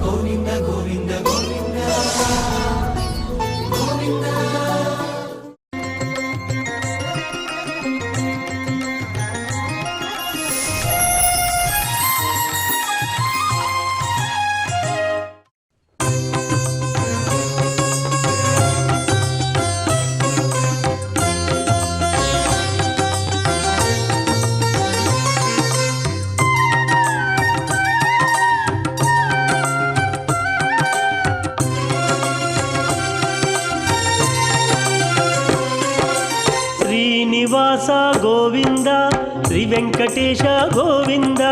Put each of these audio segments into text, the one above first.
గోవింద గోవింద గోవింద గోవింద. శ్రీనివాస గోవింద శ్రీ వెంకటేశ గోవింద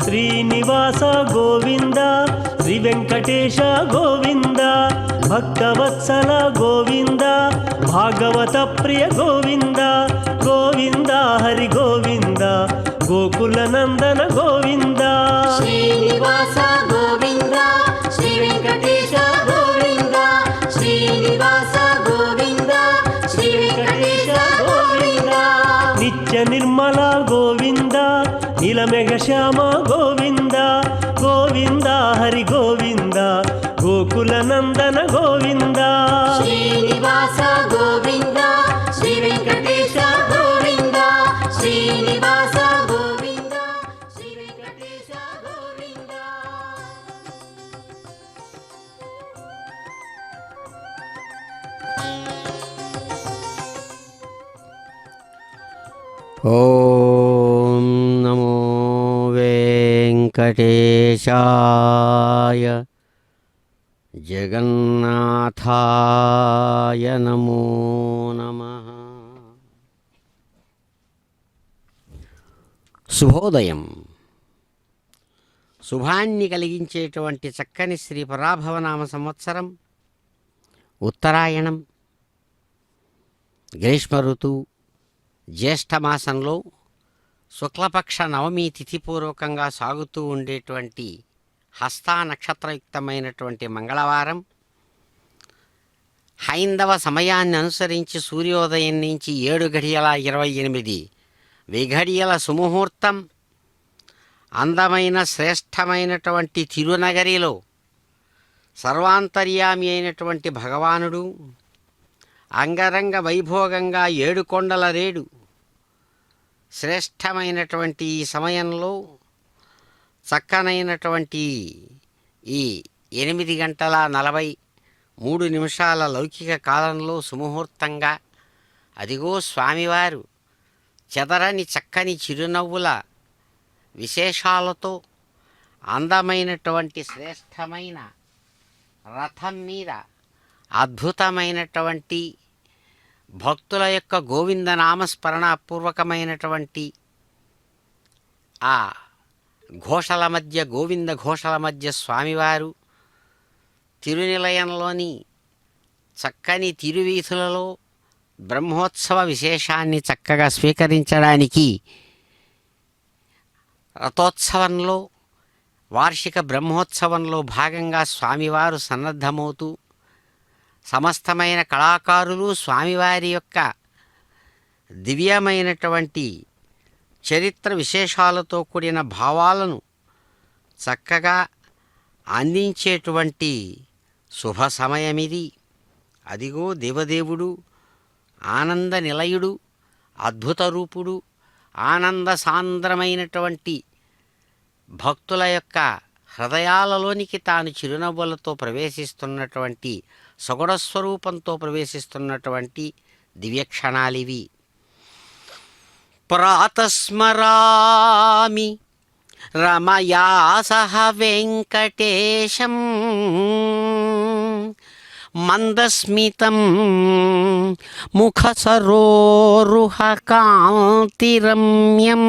శ్రీనివాస గోవింద శ్రీ వెంకటేశ గోవింద భక్తవత్సల గోవింద భాగవత ప్రియ గోవింద గోవింద హరి గోవింద గోకుల నందన గోవింద. శ్రీనివాస గోవింద శ్రీ వెంకటేశ గోవింద శ్రీనివాస గోవింద శ్రీ వెంకటేశ గోవింద. నిత్య నిర్మల గోవింద నీలమేఘ శ్యామ గోవింద గోవింద హరి గోవింద గోకుల నందన గోవింద. శ్రీనివాస గోవింద శ్రీ వెంకటేశ గోవింద శ్రీనివాస గోవింద శ్రీ వెంకటేశ గోవింద. ఓం నమో వెంకటేశాయ జగన్నాథాయ నమో నమః. శుభోదయం. శుభాన్ని కలిగించేటువంటి చక్కని శ్రీ పరాభవనామ సంవత్సరం ఉత్తరాయణం గ్రీష్మ ఋతువు జ్యేష్ఠమాసంలో శుక్లపక్ష నవమి తిథిపూర్వకంగా సాగుతూ ఉండేటువంటి హస్తా నక్షత్రయుక్తమైనటువంటి మంగళవారం హైందవ సమయాన్ని అనుసరించి సూర్యోదయం నుంచి 7:28 విఘడియల సుముహూర్తం అందమైన శ్రేష్టమైనటువంటి తిరునగరిలో సర్వాంతర్యామి అయినటువంటి భగవానుడు అంగరంగ వైభోగంగా 7 కొండల రేడు శ్రేష్టమైనటువంటి ఈ సమయంలో చక్కనైనటువంటి ఈ 8:43 లౌకిక కాలంలో సుముహూర్తంగా అదిగో స్వామివారు చెదరని చక్కని చిరునవ్వుల విశేషాలతో అందమైనటువంటి శ్రేష్టమైన రథం మీద అద్భుతమైనటువంటి భక్తుల యొక్క గోవిందనామస్మరణపూర్వకమైనటువంటి ఆ ఘోషల మధ్య గోవింద ఘోషల మధ్య స్వామివారు తిరునిలయంలోని చక్కని తిరువీధులలో బ్రహ్మోత్సవ విశేషాన్ని చక్కగా స్వీకరించడానికి రథోత్సవంలో వార్షిక బ్రహ్మోత్సవంలో భాగంగా స్వామివారు సన్నద్ధమవుతూ సమస్తమైన కళాకారులు స్వామివారి యొక్క దివ్యమైనటువంటి చరిత్ర విశేషాలతో కూడిన భావాలను చక్కగా అందించేటువంటి శుభ సమయమిది. అదిగో దేవదేవుడు ఆనంద నిలయుడు అద్భుత రూపుడు ఆనంద సాంద్రమైనటువంటి భక్తుల యొక్క హృదయాలలోనికి తాను చిరునవ్వులతో ప్రవేశిస్తున్నటువంటి సగుణస్వరూపంతో ప్రవేశిస్తున్నటువంటి దివ్యక్షణాలివి. ప్రాతస్మరామి రమయా సహ వెంకటేశం మందస్మితం ముఖసరోరుహకాంతిరమ్యం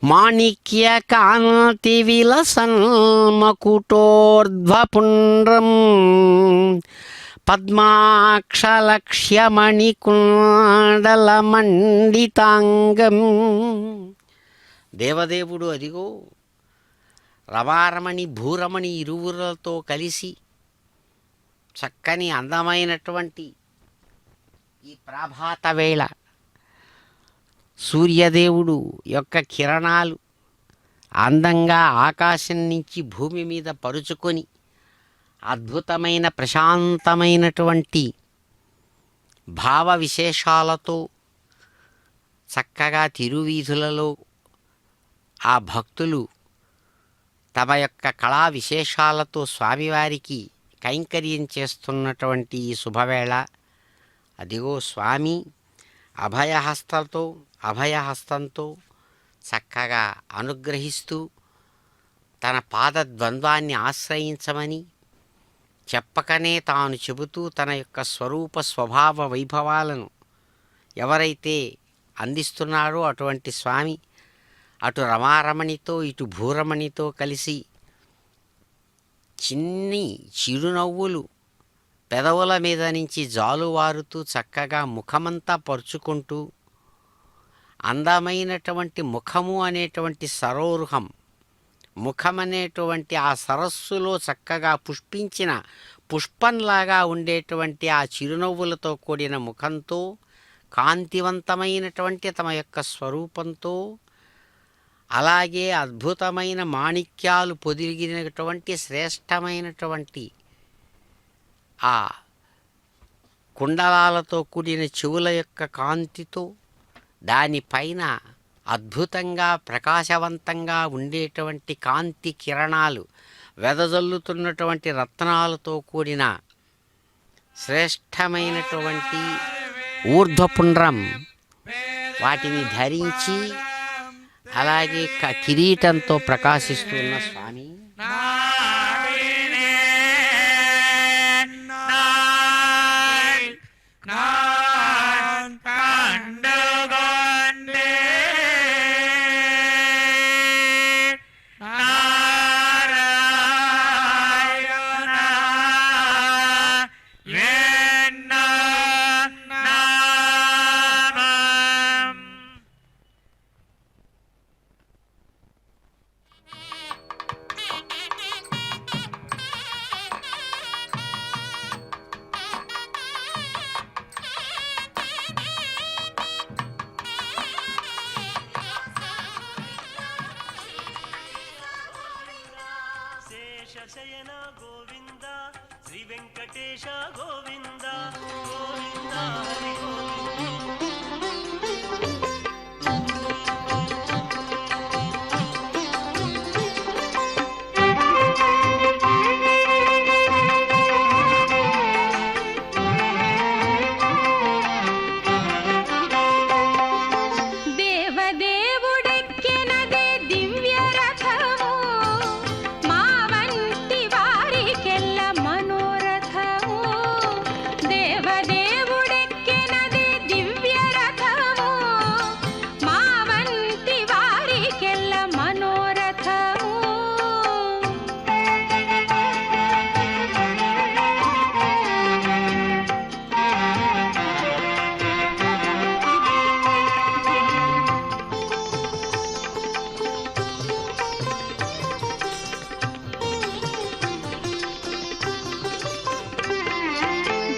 మాణిక్యకాంతివిలసన్మకుటోర్ధ్వపుండ్రం పద్మాక్షలక్ష్యమణికుండలమండితాంగం. దేవదేవుడు అదిగో రమారమణి భూరమణి ఇరువురులతో కలిసి చక్కని అందమైనటువంటి ఈ ప్రభాత వేళ సూర్యదేవుడు యొక్క కిరణాలు అందంగా ఆకాశం నుంచి భూమి మీద పరుచుకొని అద్భుతమైన ప్రశాంతమైనటువంటి భావ విశేషాలతో చక్కగా తిరువీధులలో ఆ భక్తులు తమ యొక్క కళా విశేషాలతో స్వామివారికి కైంకర్యం చేస్తున్నటువంటి ఈ శుభవేళ అదిగో స్వామి అభయహస్తంతో చక్కగా అనుగ్రహిస్తూ తన పాదద్వంద్వాన్ని ఆశ్రయించమని చెప్పకనే తాను చెబుతూ తన యొక్క స్వరూప స్వభావ వైభవాలను ఎవరైతే అందిస్తున్నాడో అటువంటి స్వామి అటు రమారమణితో ఇటు భూరమణితో కలిసి చిరునవ్వులు పెదవుల మీద నుంచి జాలువారుతూ చక్కగా ముఖమంతా పరుచుకుంటూ అందమైనటువంటి ముఖము అనేటువంటి సరోరుహం ముఖమనేటువంటి ఆ సరస్సులో చక్కగా పుష్పించిన పుష్పంలాగా ఉండేటువంటి ఆ చిరునవ్వులతో కూడిన ముఖంతో కాంతివంతమైనటువంటి తమ యొక్క స్వరూపంతో అలాగే అద్భుతమైన మాణిక్యాలు పొదిగినటువంటి శ్రేష్టమైనటువంటి ఆ కుండలాలతో కూడిన చెవుల యొక్క కాంతితో దానిపైన అద్భుతంగా ప్రకాశవంతంగా ఉండేటువంటి కాంతి కిరణాలు వెదజల్లుతున్నటువంటి రత్నాలతో కూడిన శ్రేష్టమైనటువంటి ఊర్ధ్వపుండ్రం వాటిని ధరించి అలాగే కిరీటంతో ప్రకాశిస్తున్న స్వామి శేషశయన గోవింద శ్రీ వెంకటేశ గోవింద గోవింద హరి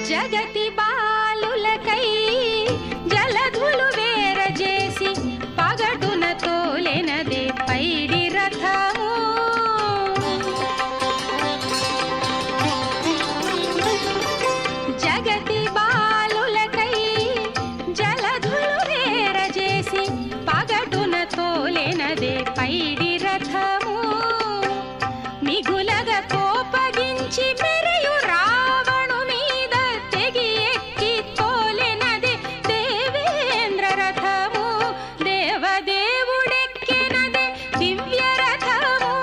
జగతి బాలులకై జలధులు వేరజేసి పగటున తోలెనదే పైడి రథము జగతి బాలులకై జలధులు వేరజేసి పగటున తోలెనదే పైడి రథము మిగులగ కోపగించి మెరియు రావణు మీద తెగి ఎక్కి తోలెనది దేవేంద్ర రథము దేవదేవుడెక్కెనది దివ్య రథము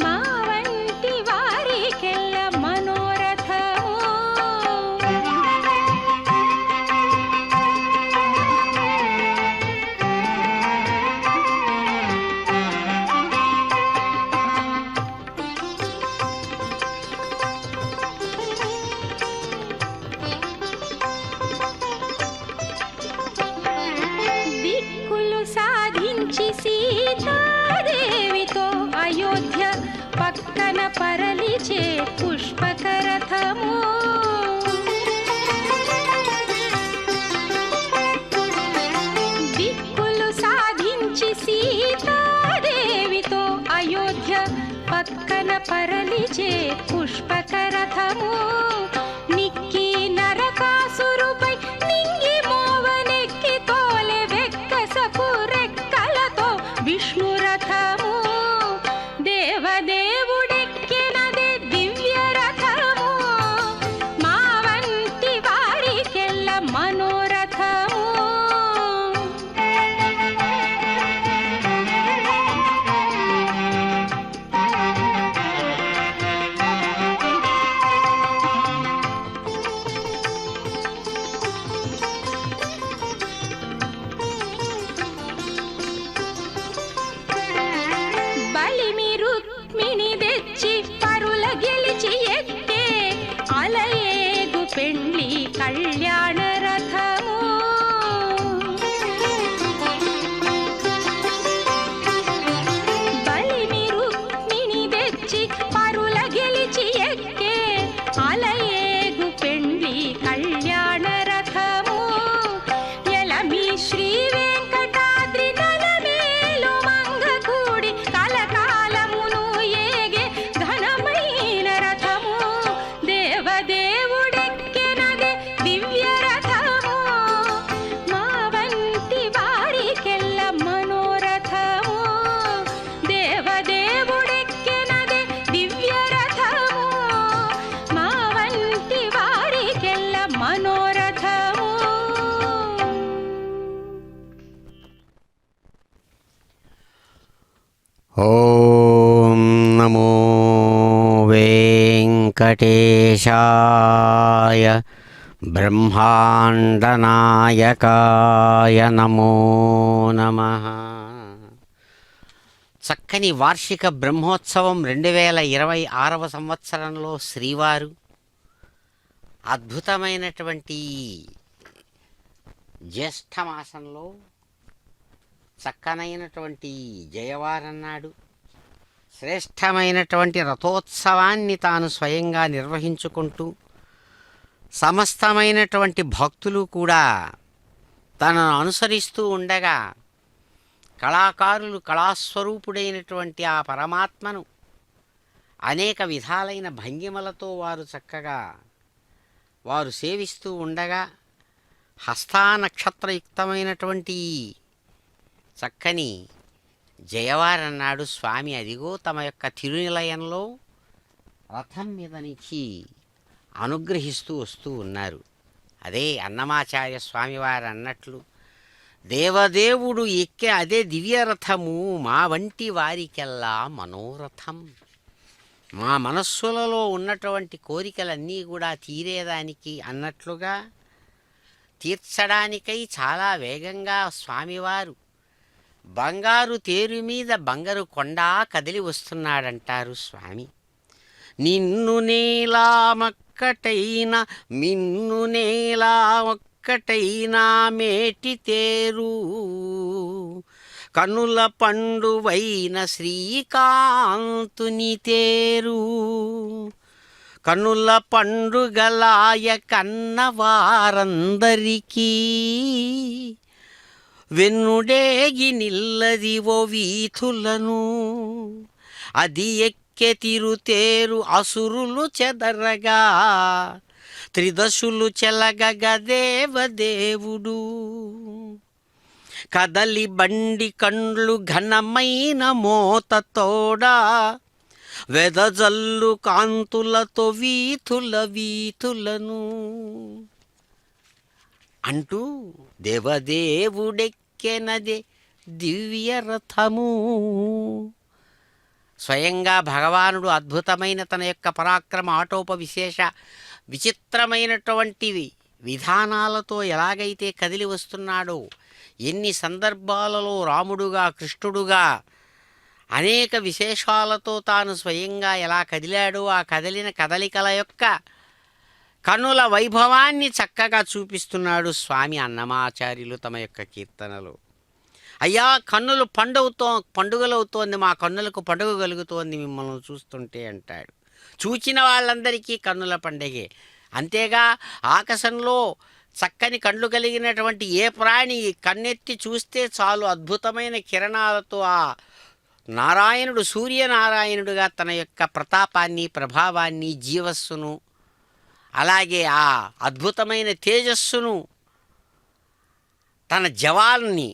మా వంటి వారికెల్ల మనోరథము దిక్కులు సాధించి సీతాదేవితో అయోధ్య పక్కన పరలిచే పుష్పకరథము దిక్కులు సాధించి సీతాదేవితో పక్కన పరలిచే పుష్పకరథము నిక్కి నరకాసురుపై నింగి మోవనెక్కి తోలె వెక్కసపు రెక్కలతో విష్ణురథము దేవదేవుడెక్కినదే దివ్య రథము మా వంటి వారికెల్ల మనోరథము బలిమి రుక్మిణి తెచ్చి పరుల గెలిచి ఎక్కే అలయేగు పెండ్లి కళ్యాణ రథము బలిమి రుక్మిణి తెచ్చి పరుల గెలిచి ఎక్కే అలయేగు పెండ్లి కళ్యాణ రథము ఎలమి శ్రీ వెంకటాద్రి నలమేలు మంగకూడి కలకాలమును ఏగే ఘనమైన రథము దేవదేవుడెక్కెనదే దివ్య రథము మా వంటి వారికెల్ల మనోరథము దేవదేవుడెక్కెనదే దివ్య రథము మా వంటి వారికెల్ల మనోరథము ఓం నమో వెంకటేశాయ బ్రహ్మాండనాయకాయ నమో నమః. చక్కని వార్షిక బ్రహ్మోత్సవం 2026వ సంవత్సరంలో శ్రీవారు అద్భుతమైనటువంటి జ్యేష్ఠ మాసంలో చక్కనైనటువంటి జయవారన్నాడు శ్రేష్టమైనటువంటి రథోత్సవాన్ని తాను స్వయంగా నిర్వహించుకుంటూ సమస్తమైనటువంటి భక్తులు కూడా తనను అనుసరిస్తూ ఉండగా కళాకారులు కళాస్వరూపుడైనటువంటి ఆ పరమాత్మను అనేక విధాలైన భంగిమలతో వారు చక్కగా వారు సేవిస్తూ ఉండగా హస్తానక్షత్రయుక్తమైనటువంటి చక్కని జయవారన్నాడు స్వామి అదిగో తమ యొక్క తిరునిలయంలో రథం మీద నుంచి అనుగ్రహిస్తూ వస్తూ ఉన్నారు. అదే అన్నమాచార్య స్వామివారు అన్నట్లు దేవదేవుడు ఎక్కే అదే దివ్యరథము మా వంటి వారికెల్లా మనోరథం. మా మనస్సులలో ఉన్నటువంటి కోరికలన్నీ కూడా తీరేదానికి అన్నట్లుగా తీర్చడానికై చాలా వేగంగా స్వామివారు బంగారు తేరు మీద బంగారు కొండ కదిలి వస్తున్నాడంటారు స్వామి. నిన్ను నేలా మక్కటైన మిన్ను నేలా ఒక్కటైనా మేటి తేరు కనుల పండువైన శ్రీకాంతుని తేరు కనుల పండుగలాయ కన్నవారందరికీ వెన్నుడేగి నిల్లదివో వీధులను అది ఎక్కె తిరుతేరు అసురులు చెదరగా త్రిదశులు చెలగగ దేవదేవుడు కదలి బండి కండ్లు ఘనమైన మోతతోడా వెదజల్లు కాంతులతో వీధులను అంటూ దేవదేవుడెక్కెనదే దివ్యరథము. స్వయంగా భగవానుడు అద్భుతమైన తన యొక్క పరాక్రమ ఆటోప విశేష విచిత్రమైనటువంటి విధానాలతో ఎలాగైతే కదిలి వస్తున్నాడో, ఎన్ని సందర్భాలలో రాముడుగా కృష్ణుడుగా అనేక విశేషాలతో తాను స్వయంగా ఎలా కదిలాడో ఆ కదిలిన కదలికల యొక్క కన్నుల వైభవాన్ని చక్కగా చూపిస్తున్నాడు స్వామి అన్నమాచార్యులు తమ యొక్క కీర్తనలో. అయ్యా కన్నులు పండుగలవుతోంది, మా కన్నులకు పండుగ కలుగుతోంది మిమ్మల్ని చూస్తుంటే అంటాడు. చూచిన వాళ్ళందరికీ కన్నుల పండగే. అంతేగా ఆకాశంలో చక్కని కళ్ళు కలిగినటువంటి ఏ ప్రాణి కన్నెత్తి చూస్తే చాలు అద్భుతమైన కిరణాలతో ఆ నారాయణుడు సూర్యనారాయణుడుగా తన యొక్క ప్రతాపాన్ని, ప్రభావాన్ని, జీవస్సును, అలాగే ఆ అద్భుతమైన తేజస్సును, తన జవాల్ని,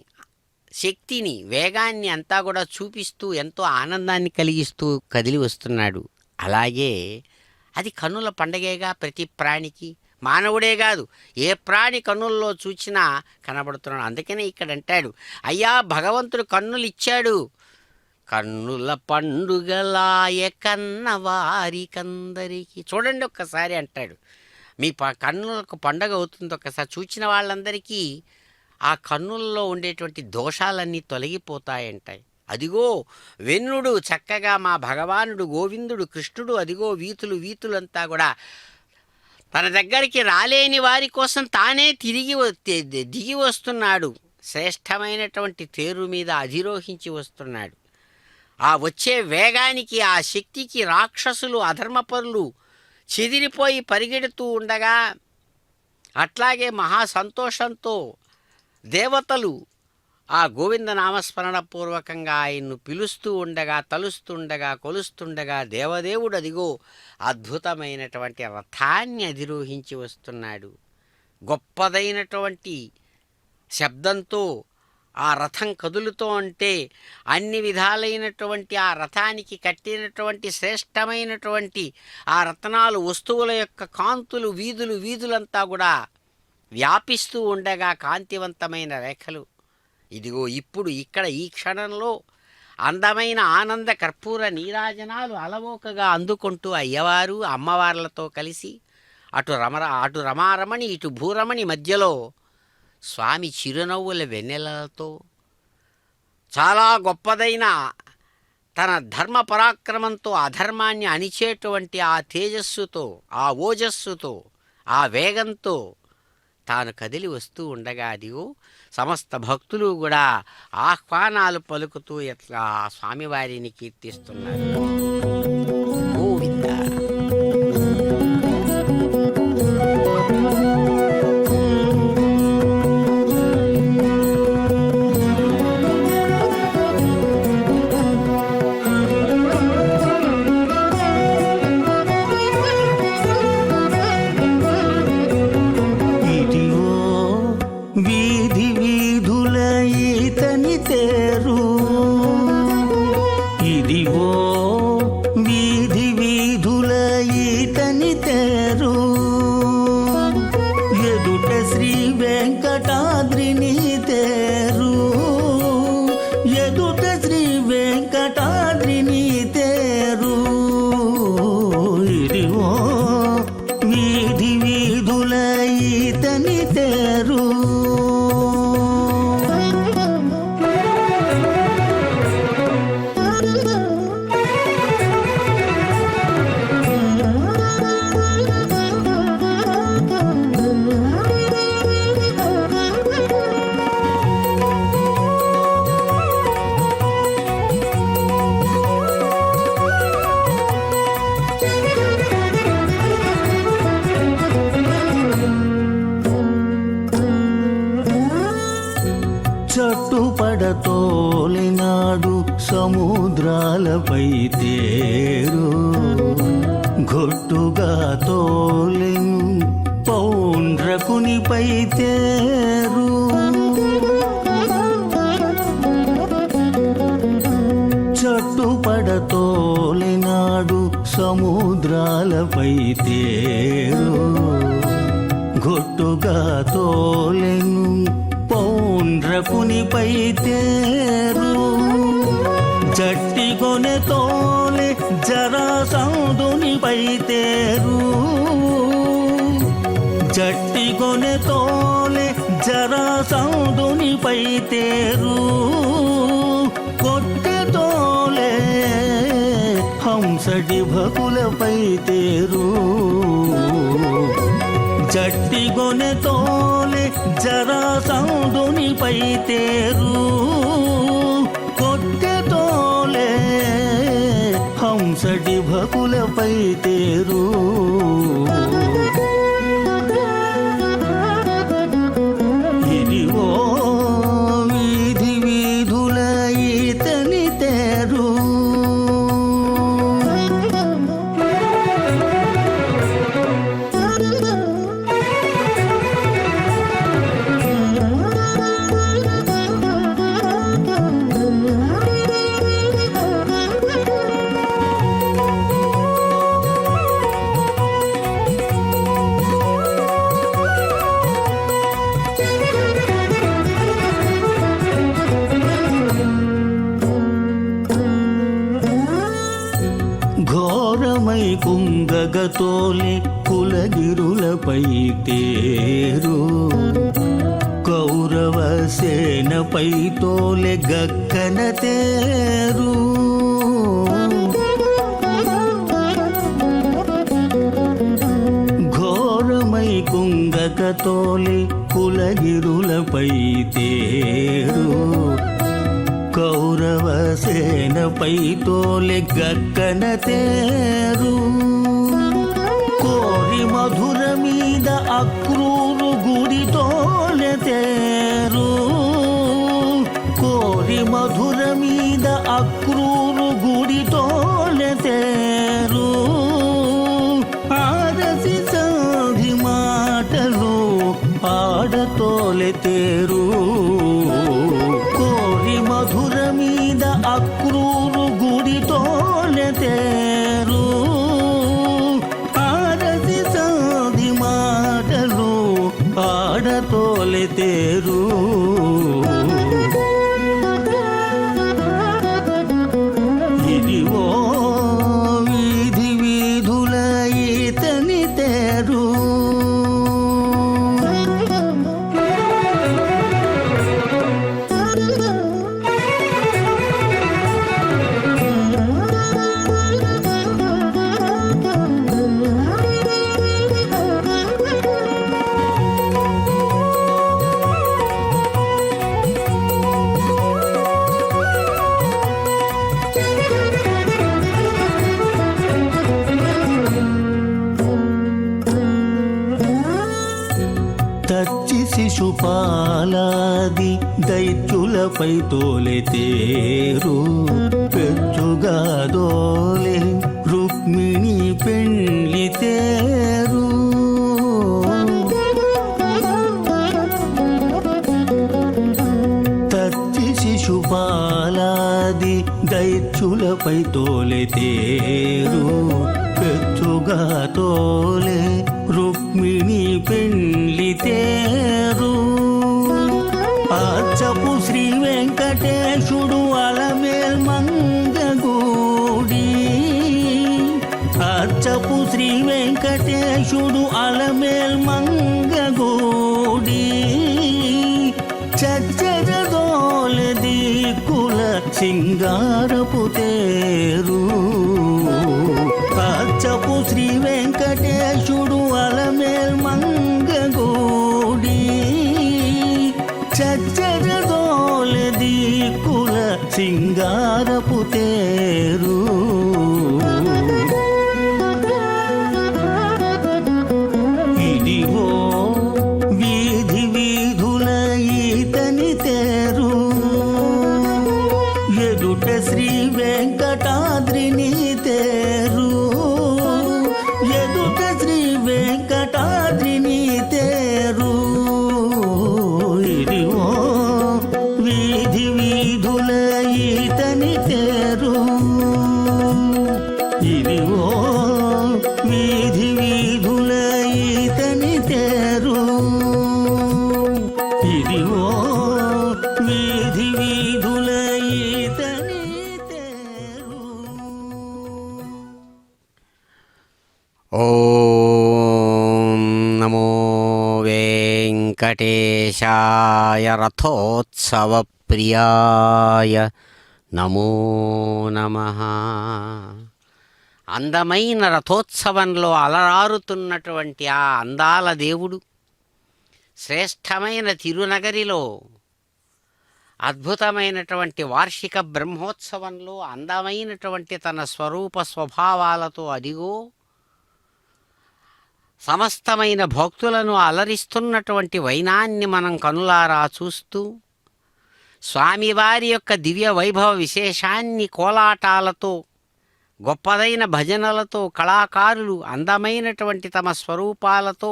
శక్తిని, వేగాన్ని అంతా కూడా చూపిస్తూ ఎంతో ఆనందాన్ని కలిగిస్తూ కదిలి వస్తున్నాడు. అలాగే అది కన్నుల పండగేగా ప్రతి ప్రాణికి. మానవుడే కాదు, ఏ ప్రాణి కన్నుల్లో చూచినా కనబడుతున్నాడు. అందుకనే ఇక్కడ అంటాడు, అయ్యా భగవంతుడు కన్నులు ఇచ్చాడు, కన్నుల పండుగలాయ కన్నవారికందరికీ. చూడండి ఒక్కసారి అంటాడు, మీ కన్నులకు పండగ అవుతుంది. ఒక్కసారి చూచిన వాళ్ళందరికీ ఆ కన్నుల్లో ఉండేటువంటి దోషాలన్నీ తొలగిపోతాయంటాయి. అదిగో వెన్నుడు చక్కగా మా భగవానుడు గోవిందుడు కృష్ణుడు, అదిగో వీతులంతా కూడా తన దగ్గరికి రాలేని వారి కోసం తానే దిగి వస్తున్నాడు. శ్రేష్టమైనటువంటి తేరు మీద అధిరోహించి వస్తున్నాడు. ఆ వచ్చే వేగానికి, ఆ శక్తికి రాక్షసులు, అధర్మపరులు చెదిరిపోయి పరిగెడుతూ ఉండగా, అట్లాగే మహా సంతోషంతో దేవతలు ఆ గోవింద నామస్మరణ పూర్వకంగా ఆయన్ను పిలుస్తూ ఉండగా, తలుస్తుండగా, కొలుస్తుండగా దేవదేవుడు అదిగో అద్భుతమైనటువంటి రథాన్ని అధిరోహించి వస్తున్నాడు. గొప్పదైనటువంటి శబ్దంతో ఆ రథం కదులుతూ ఉంటే అన్ని విధాలైనటువంటి ఆ రథానికి కట్టినటువంటి శ్రేష్టమైనటువంటి ఆ రత్నాలు, వస్తువుల యొక్క కాంతులు, వీధులంతా కూడా వ్యాపిస్తూ ఉండగా కాంతివంతమైన రేఖలు, ఇదిగో ఇప్పుడు ఇక్కడ ఈ క్షణంలో అందమైన ఆనంద కర్పూర నీరాజనాలు అలవోకగా అందుకుంటూ అయ్యవారు అమ్మవార్లతో కలిసి అటు రమారమణి ఇటు భూరమణి మధ్యలో స్వామి చిరునవ్వుల వెన్నెలలతో చాలా గొప్పదైన తన ధర్మ పరాక్రమంతో అధర్మాన్ని అణిచేటువంటి ఆ తేజస్సుతో, ఆ ఓజస్సుతో, ఆ వేగంతో తాను కదిలి వస్తూ ఉండగా అదిగో సమస్త భక్తులు కూడా ఆహ్వానాలు పలుకుతూ ఎట్లా స్వామివారిని కీర్తిస్తున్నారు. గోవింద తోలినాడు సముద్రాలపై తేరు, గొట్టుగా తోలెను పౌండ్రకునిపై తేరు. చట్టుపడ తోలినాడు సముద్రాలపై తేరు, గొట్టుగా తోలెను పౌండ్రకునిపై తేరు. జట్టి కొనె తోలె జరాసంధునిపై తేరు, జట్టి కొనె తోలె జరాసంధునిపై తేరు. కొట్టె తోలే హంసడి భకులపై తేరు, జట్టి కొనె తోలె జరాసంధునిపై తేరు. కొట్టె తోలే హంసడి భకులపై తేరు. ఇదిగో వీధి వీధుల ఈతని తేరు, కుంగగతోలే కులగిరులపై తేరు కౌరవ సేనపై తోలె గక్కన తేరు ఘోరమై కుంగగతోలే కులగిరులపై తేరు కౌరవ సేనపై తోలె గక్కన తేరు కోరి మధుర మీద అక్రూరు గుడి తోలె తేరు కోరి మధుర మీద అక్రూరు గుడి తోలె తేరు ఆరసి సాధి మాటలు ఆడతోలె తేరు కోరి మధుర మీద అక్రూరు గుడి తోలె తేరు ఆరసి సాధి మాటలు ఆడతోలె తేరు ఇదివో వీధి వీధుల ఈతని తేరు తచ్చి శిశుపాలాది దైత్యులపై తోలె తేరు పెచ్చుగా దోలె రుక్మిణి పెండ్లి తేరు తచ్చి శిశుపాలాది దైత్యులపై తోలె తేరు పెచ్చుగా తోలె రుక్మిణి పెండ్లి తేరు అచ్చపు శ్రీ వెంకటేశుడు అలమేల్ మంగగూడి అచ్చపు శ్రీ వెంకటేశుడు అలమేల్ మంగగూడి చచ్చరదోల దిక్కుల సింగారపు తేరు అచ్చపు శ్రీ వెంకటేశుడు అలమేల్ మంగగూడి చచ్చరదోల దిక్కుల సింగారపు తేరు ఇదిగో వీధి వీధుల ఈతని తేరు ఎదుట శ్రీ వెంకటాద్రిని తేరు ఎదుట శ్రీ వెంకటాద్రిని తేరు ఇదిగో వీధి వీధుల ఈతని తేరు ఇదిగో వీధి వీధుల ఈతని తేరు ఇదిగో వీధి వీధుల ఈతని తేరు ఓం నమో వెంకటేశాయ రథోత్సవ ప్రియాయ నమో నమః. అందమైన రథోత్సవంలో అలరారుతున్నటువంటి ఆ అందాల దేవుడు శ్రేష్టమైన తిరునగరిలో అద్భుతమైనటువంటి వార్షిక బ్రహ్మోత్సవంలో అందమైనటువంటి తన స్వరూప స్వభావాలతో అదిగో సమస్తమైన భక్తులను అలరిస్తున్నటువంటి వైనాన్ని మనం కనులారా చూస్తూ స్వామివారి యొక్క దివ్య వైభవ విశేషాన్ని కోలాటాలతో గొప్పదైన భజనలతో కళాకారులు అందమైనటువంటి తమ స్వరూపాలతో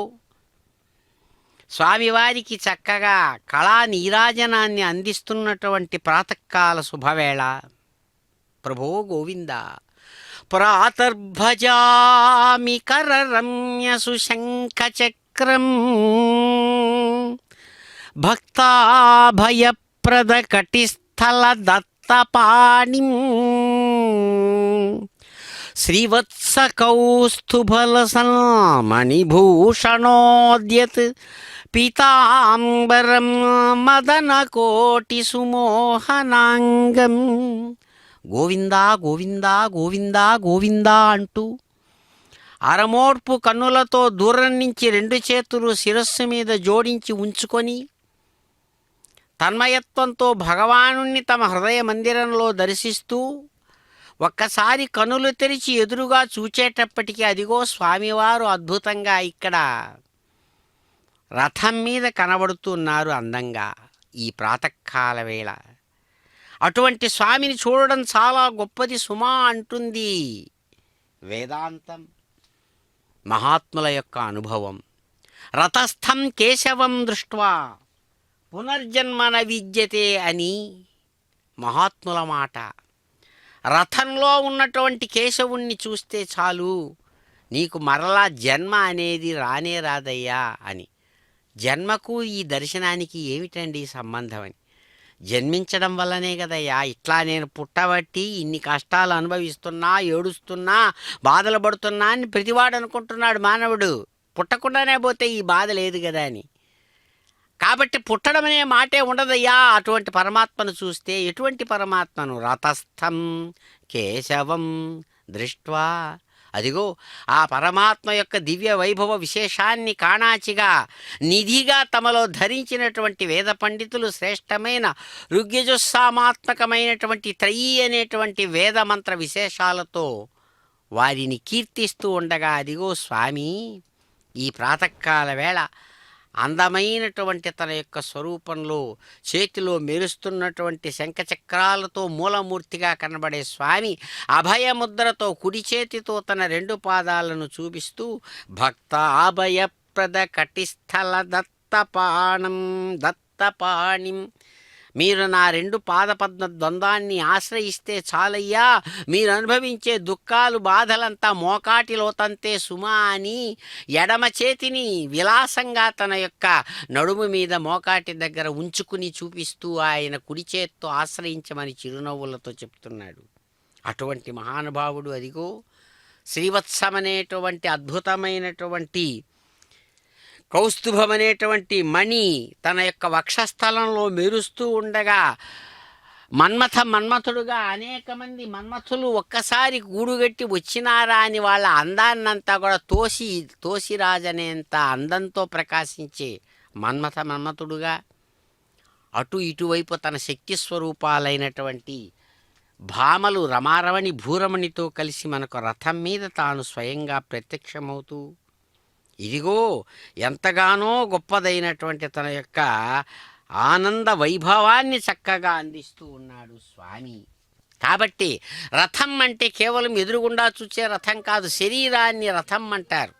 స్వామివారికి చక్కగా కళా నీరాజనాన్ని అందిస్తున్నటువంటి ప్రాతకాల శుభవేళ. ప్రభో గోవింద ప్రాతర్భజామి కరరమ్య సుశంఖచక్రం భక్తాభయప్రద కటిస్థల దత్తపాణిం శ్రీవత్సకౌస్తుభలసన్మణిభూషణోద్యత్ పీతాంబరం మదనకోటి సుమోహనాంగం. గోవిందా గోవిందా గోవిందా గోవిందా అంటూ అరమోడ్పు కన్నులతో దూరం నుంచి రెండు చేతులు శిరస్సు మీద జోడించి ఉంచుకొని తన్మయత్వంతో భగవానుణ్ణి తమ హృదయ మందిరంలో దర్శిస్తూ ఒక్కసారి కనులు తెరిచి ఎదురుగా చూచేటప్పటికీ అదిగో స్వామివారు అద్భుతంగా ఇక్కడ రథం మీద కనబడుతున్నారు అందంగా ఈ ప్రాతకాల వేళ. అటువంటి స్వామిని చూడడం చాలా గొప్పది సుమా అంటుంది వేదాంతం, మహాత్ముల యొక్క అనుభవం. రథస్థం కేశవం దృష్ట్వా పునర్జన్మన విద్యతే అని మహాత్ముల మాట. రథంలో ఉన్నటువంటి కేశవుణ్ణి చూస్తే చాలు నీకు మరలా జన్మ అనేది రానే రాదయ్యా అని. జన్మకు ఈ దర్శనానికి ఏమిటండి సంబంధం అని. జన్మించడం వల్లనే కదయ్యా ఇట్లా నేను పుట్టబట్టి ఇన్ని కష్టాలు అనుభవిస్తున్నా, ఏడుస్తున్నా, బాధలు పడుతున్నా అని ప్రతివాడు అనుకుంటున్నాడు మానవుడు. పుట్టకుండానే పోతే ఈ బాధ లేదు కదా అని. కాబట్టి పుట్టడం అనే మాటే ఉండదయ్యా అటువంటి పరమాత్మను చూస్తే. ఎటువంటి పరమాత్మను? రథస్థం కేశవం దృష్ట్వా. అదిగో ఆ పరమాత్మ యొక్క దివ్య వైభవ విశేషాన్ని కాణాచిగా నిధిగా తమలో ధరించినటువంటి వేద పండితులు శ్రేష్టమైన ఋగ్యజుస్సామాత్మకమైనటువంటి త్రయీ అనేటువంటి వేద మంత్ర విశేషాలతో వారిని కీర్తిస్తూ ఉండగా అదిగో స్వామి ఈ ప్రాతకాల వేళ అందమైనటువంటి తన యొక్క స్వరూపంలో చేతిలో మెరుస్తున్నటువంటి శంఖచక్రాలతో మూలమూర్తిగా కనబడే స్వామి అభయముద్రతో కుడి చేతితో తన రెండు పాదాలను చూపిస్తూ భక్తాభయప్రద కటిస్థల దత్తపాణిం మీరు నా రెండు పాదపద్మ ద్వంద్వాన్ని ఆశ్రయిస్తే చాలయ్యా, మీరు అనుభవించే దుఃఖాలు బాధలంతా మోకాటిలో తంతే సుమా అని ఎడమ చేతిని విలాసంగా తన యొక్క నడుము మీద మోకాటి దగ్గర ఉంచుకుని చూపిస్తూ ఆయన కుడి చేత్తో ఆశ్రయించమని చిరునవ్వులతో చెప్తున్నాడు. అటువంటి మహానుభావుడు అదిగో శ్రీవత్సమనేటువంటి అద్భుతమైనటువంటి కౌస్తుభమనేటువంటి మణి తన యొక్క వక్షస్థలంలో మెరుస్తూ ఉండగా మన్మథుడుగా అనేక మంది మన్మథులు ఒక్కసారి గూడుగట్టి వచ్చినారా అని వాళ్ళ అందాన్నంతా కూడా తోసిరాజనేంత అందంతో ప్రకాశించే మన్మథుడుగా అటు ఇటువైపు తన శక్తి స్వరూపాలైనటువంటి భామలు రమారమణి భూరమణితో కలిసి మనకు రథం మీద తాను స్వయంగా ప్రత్యక్షమవుతూ ఇదిగో ఎంతగానో గొప్పదైనటువంటి తన యొక్క ఆనంద వైభవాన్ని చక్కగా అందిస్తూ ఉన్నాడు స్వామి. కాబట్టి రథం అంటే కేవలం ఎదురుగుండా చూసే రథం కాదు, శరీరాన్ని రథం అంటారు.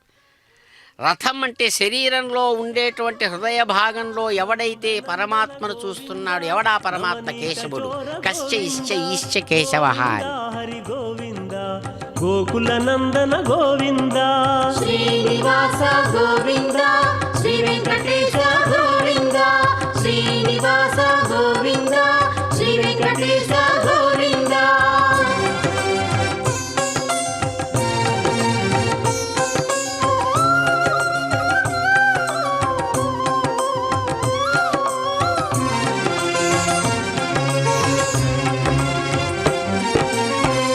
రథం అంటే శరీరంలో ఉండేటువంటి హృదయ భాగంలో ఎవడైతే పరమాత్మను చూస్తున్నాడు, ఎవడా పరమాత్మ? కేశవుడు. కశ్చ ఇశ్చ ఈశ్చ కేశవః. హరి గోవింద గోకుల నందన గోవింద శ్రీనివాస గోవింద శ్రీ వెంకటేశ గోవింద శ్రీనివాస గోవింద శ్రీ వెంకటేశ గోవింద.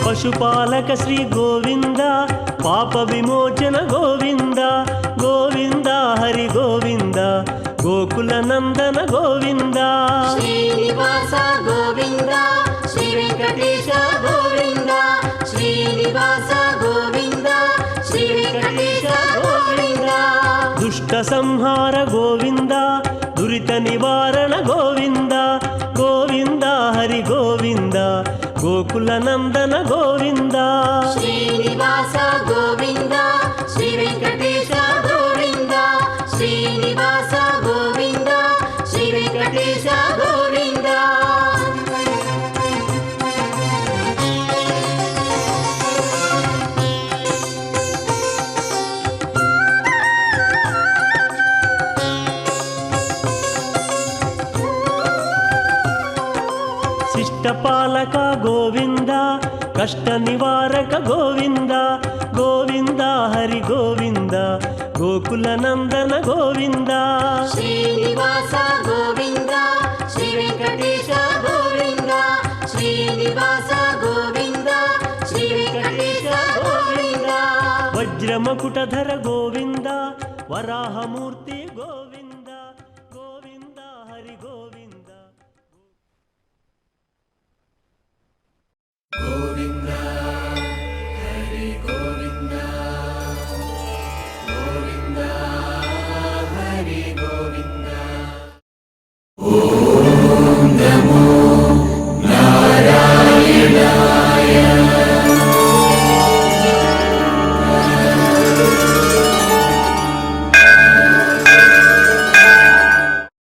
పశుపాలక శ్రీ గోవింద పాప విమోచన గోవింద గోవింద హరి గోవింద గోకుల నందన గోవింద శ్రీనివాస గోవింద శ్రీ వెంకటేశ గోవింద శ్రీనివాస గోవింద శ్రీ వెంకటేశ గోవింద. దుష్ట సంహార గోవింద దురిత నివారణ గోవింద గోవింద హరి గోవింద గోకుల నందన గోవింద శ్రీనివాస గోవింద శ్రీ వెంకటేశ గోవింద శ్రీనివాస గోవింద శ్రీ వెంకటేశ గోవింద. శిష్టపాలక గోవింద కష్ట నివారక గోవింద గోవింద హరి గోవింద గోకుల నందన గోవింద శ్రీనివాస గోవింద శ్రీ వెంకటేశ గోవింద శ్రీనివాస గోవింద శ్రీ వెంకటేశ గోవింద వజ్రమకుటధర గోవింద వరాహమూర్తి